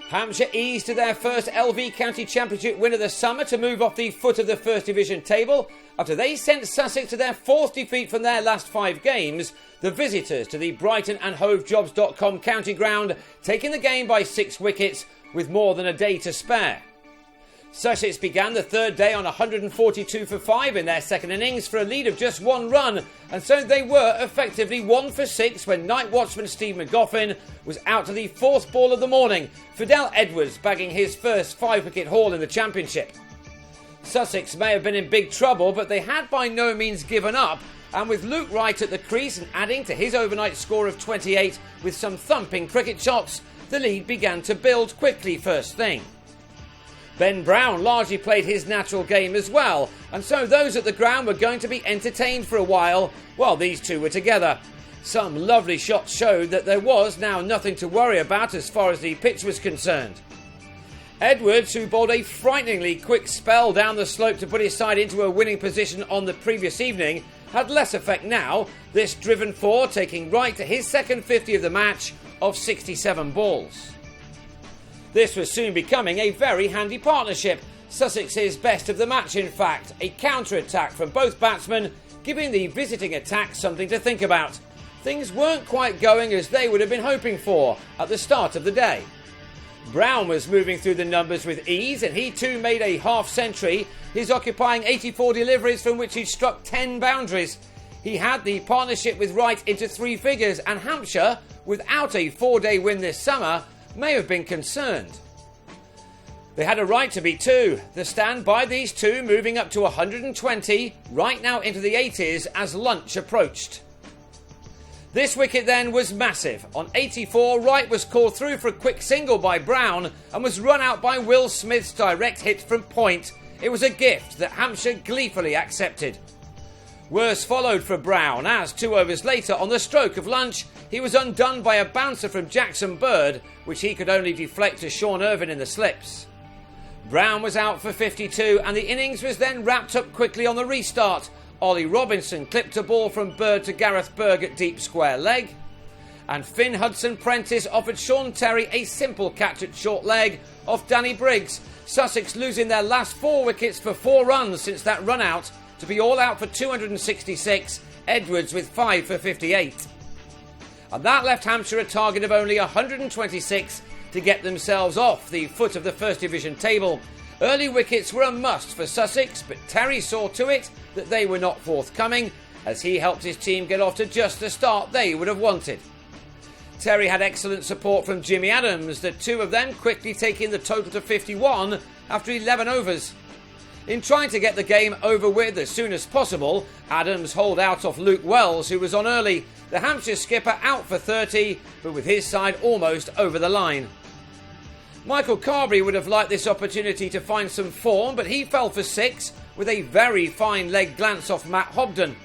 Hampshire eased to their first LV County Championship win of the summer to move off the foot of the First Division table after they sent Sussex to their fourth defeat from their last 5 games. The visitors to the Brighton and HoveJobs.com county ground taking the game by 6 wickets with more than a day to spare. Sussex began the third day on 142 for 5 in their second innings for a lead of just 1 run, and so they were effectively 1 for 6 when night watchman Steve McGoffin was out to the 4th ball of the morning, Fidel Edwards bagging his first 5-wicket haul in the championship. Sussex may have been in big trouble, but they had by no means given up, and with Luke Wright at the crease and adding to his overnight score of 28 with some thumping cricket shots, the lead began to build quickly first thing. Ben Brown largely played his natural game as well, and so those at the ground were going to be entertained for a while these two were together. Some lovely shots showed that there was now nothing to worry about as far as the pitch was concerned. Edwards, who bowled a frighteningly quick spell down the slope to put his side into a winning position on the previous evening, had less effect now, this driven 4 taking Wright to his second 50 of the match of 67 balls. This was soon becoming a very handy partnership, Sussex's best of the match in fact, a counter-attack from both batsmen, giving the visiting attack something to think about. Things weren't quite going as they would have been hoping for at the start of the day. Brown was moving through the numbers with ease and he too made a half-century, his occupying 84 deliveries from which he'd struck 10 boundaries. He had the partnership with Wright into 3 figures, and Hampshire, without a 4-day win this summer, may have been concerned. They had a right to be too. The stand by these two moving up to 120, right now into the 80s as lunch approached. This wicket then was massive. On 84, Wright was called through for a quick single by Brown and was run out by Will Smith's direct hit from point. It was a gift that Hampshire gleefully accepted. Worse followed for Brown as 2 overs later on the stroke of lunch he was undone by a bouncer from Jackson Bird which he could only deflect to Sean Irvine in the slips. Brown was out for 52 and the innings was then wrapped up quickly on the restart. Ollie Robinson clipped a ball from Bird to Gareth Berg at deep square leg, and Finn Hudson-Prentice offered Sean Terry a simple catch at short leg off Danny Briggs, Sussex losing their last 4 wickets for 4 runs since that run out to be all out for 266, Edwards with 5 for 58. And that left Hampshire a target of only 126 to get themselves off the foot of the First Division table. Early wickets were a must for Sussex, but Terry saw to it that they were not forthcoming as he helped his team get off to just the start they would have wanted. Terry had excellent support from Jimmy Adams, the 2 of them quickly taking the total to 51 after 11 overs. In trying to get the game over with as soon as possible, Adams holed out off Luke Wells, who was on early, the Hampshire skipper out for 30, but with his side almost over the line. Michael Carberry would have liked this opportunity to find some form, but he fell for 6 with a very fine leg glance off Matt Hobden.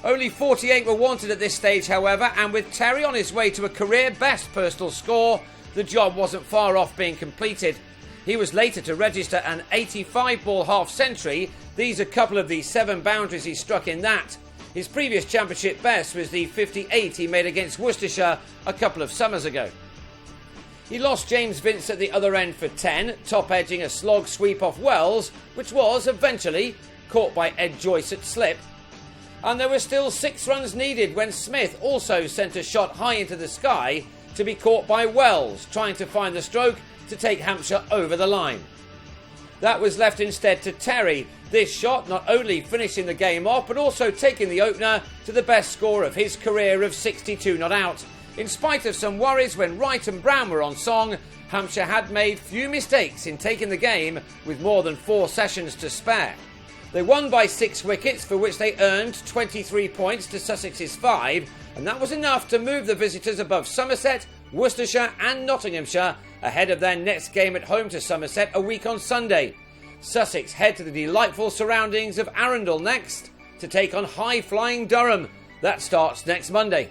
Only 48 were wanted at this stage, however, and with Terry on his way to a career-best personal score, the job wasn't far off being completed. He was later to register an 85-ball half-century. These are a couple of the 7 boundaries he struck in that. His previous championship best was the 58 he made against Worcestershire a couple of summers ago. He lost James Vince at the other end for 10, top-edging a slog sweep off Wells, which was eventually caught by Ed Joyce at slip. And there were still 6 runs needed when Smith also sent a shot high into the sky to be caught by Wells, trying to find the stroke to take Hampshire over the line. That was left instead to Terry, this shot not only finishing the game off but also taking the opener to the best score of his career of 62 not out. In spite of some worries when Wright and Brown were on song, Hampshire had made few mistakes in taking the game with more than 4 sessions to spare. They won by 6 wickets for which they earned 23 points to Sussex's 5, and that was enough to move the visitors above Somerset, Worcestershire and Nottinghamshire ahead of their next game at home to Somerset a week on Sunday. Sussex head to the delightful surroundings of Arundel next to take on high-flying Durham. That starts next Monday.